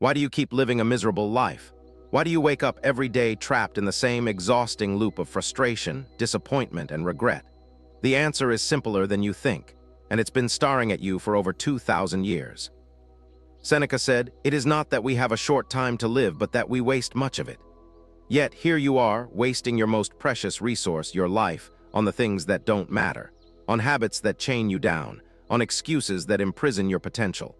Why do you keep living a miserable life? Why do you wake up every day trapped in the same exhausting loop of frustration, disappointment, and regret? The answer is simpler than you think, and it's been staring at you for over 2,000 years. Seneca said, "It is not that we have a short time to live, but that we waste much of it." Yet here you are, wasting your most precious resource, your life, on the things that don't matter, on habits that chain you down, on excuses that imprison your potential.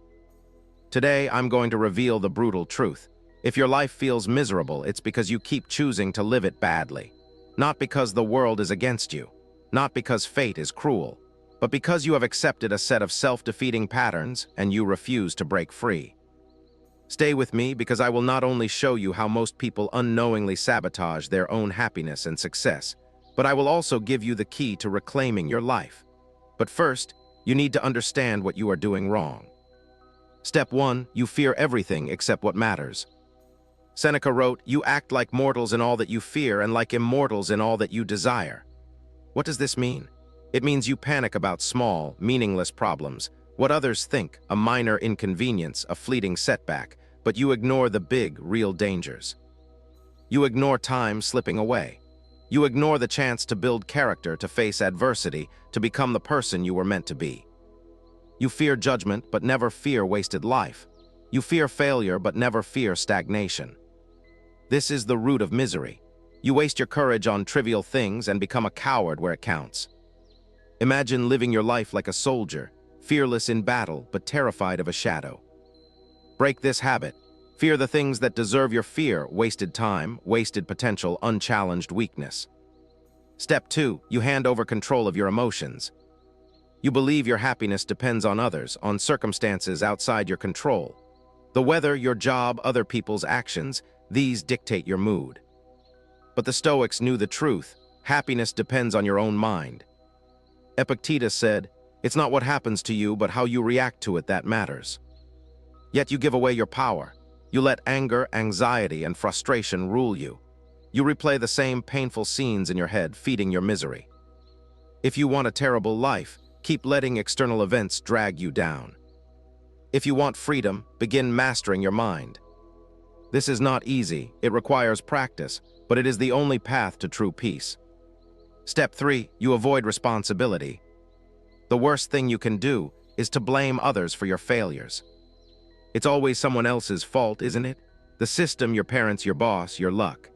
Today, I'm going to reveal the brutal truth. If your life feels miserable, it's because you keep choosing to live it badly. Not because the world is against you, not because fate is cruel, but because you have accepted a set of self-defeating patterns and you refuse to break free. Stay with me because I will not only show you how most people unknowingly sabotage their own happiness and success, but I will also give you the key to reclaiming your life. But first, you need to understand what you are doing wrong. Step 1, you fear everything except what matters. Seneca wrote, "You act like mortals in all that you fear and like immortals in all that you desire." What does this mean? It means you panic about small, meaningless problems, what others think, a minor inconvenience, a fleeting setback, but you ignore the big, real dangers. You ignore time slipping away. You ignore the chance to build character, to face adversity, to become the person you were meant to be. You fear judgment, but never fear wasted life. You fear failure, but never fear stagnation. This is the root of misery. You waste your courage on trivial things and become a coward where it counts. Imagine living your life like a soldier, fearless in battle, but terrified of a shadow. Break this habit. Fear the things that deserve your fear: wasted time, wasted potential, unchallenged weakness. Step 2, you hand over control of your emotions. You believe your happiness depends on others, on circumstances outside your control. The weather, your job, other people's actions, these dictate your mood. But the Stoics knew the truth. Happiness depends on your own mind. Epictetus said, "It's not what happens to you, but how you react to it that matters." Yet you give away your power. You let anger, anxiety, and frustration rule you. You replay the same painful scenes in your head, feeding your misery. If you want a terrible life, keep letting external events drag you down. If you want freedom, begin mastering your mind. This is not easy, it requires practice, but it is the only path to true peace. Step 3, you avoid responsibility. The worst thing you can do is to blame others for your failures. It's always someone else's fault, isn't it? The system, your parents, your boss, your luck.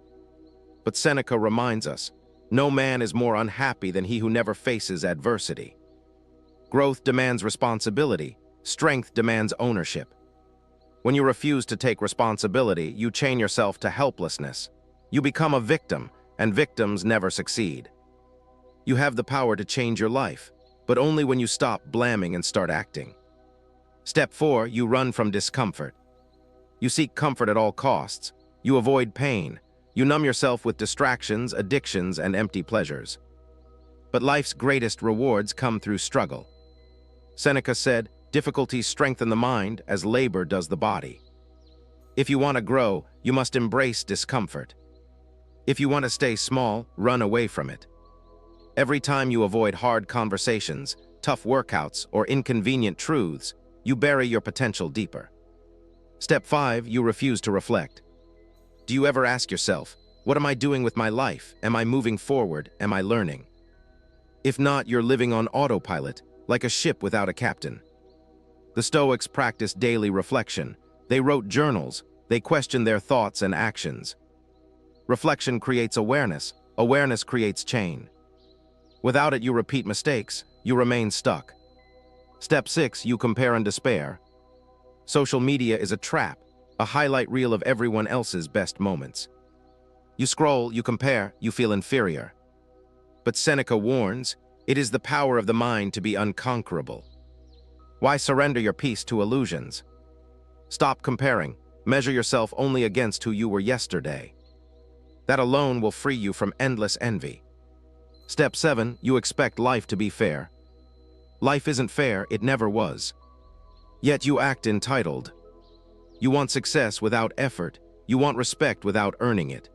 But Seneca reminds us, no man is more unhappy than he who never faces adversity. Growth demands responsibility. Strength demands ownership. When you refuse to take responsibility, you chain yourself to helplessness. You become a victim, and victims never succeed. You have the power to change your life, but only when you stop blaming and start acting. Step 4, you run from discomfort. You seek comfort at all costs. You avoid pain. You numb yourself with distractions, addictions, and empty pleasures. But life's greatest rewards come through struggle. Seneca said, "Difficulties strengthen the mind as labor does the body." If you want to grow, you must embrace discomfort. If you want to stay small, run away from it. Every time you avoid hard conversations, tough workouts, or inconvenient truths, you bury your potential deeper. Step 5, you refuse to reflect. Do you ever ask yourself, what am I doing with my life? Am I moving forward? Am I learning? If not, you're living on autopilot, like a ship without a captain. The Stoics practiced daily reflection. They wrote journals. They questioned their thoughts and actions. Reflection creates awareness. Awareness creates change. Without it, you repeat mistakes. You remain stuck. Step 6, you compare and despair. Social media is a trap, a highlight reel of everyone else's best moments. You scroll, you compare, you feel inferior. But Seneca warns, it is the power of the mind to be unconquerable. Why surrender your peace to illusions? Stop comparing. Measure yourself only against who you were yesterday. That alone will free you from endless envy. Step 7, you expect life to be fair. Life isn't fair, it never was. Yet you act entitled. You want success without effort. You want respect without earning it.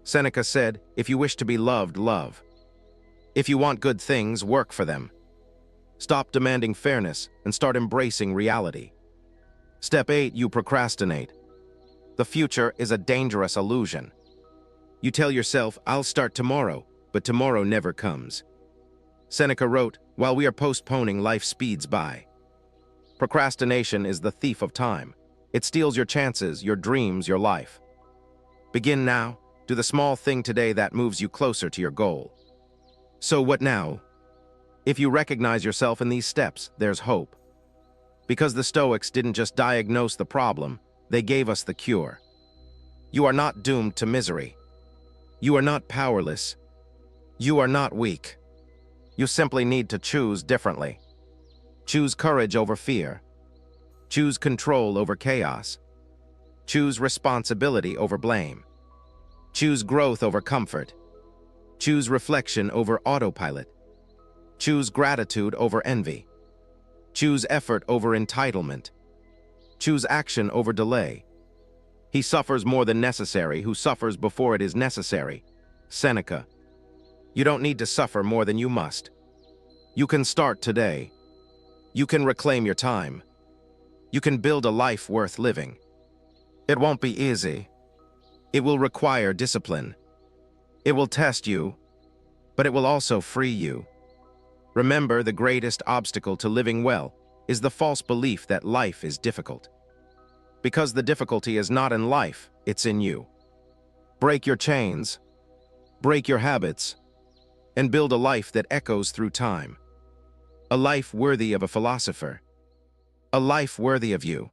Seneca said, if you wish to be loved, love. If you want good things, work for them. Stop demanding fairness and start embracing reality. Step 8, you procrastinate. The future is a dangerous illusion. You tell yourself, I'll start tomorrow, but tomorrow never comes. Seneca wrote, while we are postponing, life speeds by. Procrastination is the thief of time. It steals your chances, your dreams, your life. Begin now. Do the small thing today that moves you closer to your goal. So what now? If you recognize yourself in these steps, there's hope. Because the Stoics didn't just diagnose the problem, they gave us the cure. You are not doomed to misery. You are not powerless. You are not weak. You simply need to choose differently. Choose courage over fear. Choose control over chaos. Choose responsibility over blame. Choose growth over comfort. Choose reflection over autopilot. Choose gratitude over envy. Choose effort over entitlement. Choose action over delay. He suffers more than necessary who suffers before it is necessary. Seneca. You don't need to suffer more than you must. You can start today. You can reclaim your time. You can build a life worth living. It won't be easy. It will require discipline. It will test you, but it will also free you. Remember, the greatest obstacle to living well is the false belief that life is difficult. Because the difficulty is not in life, it's in you. Break your chains, break your habits, and build a life that echoes through time. A life worthy of a philosopher. A life worthy of you.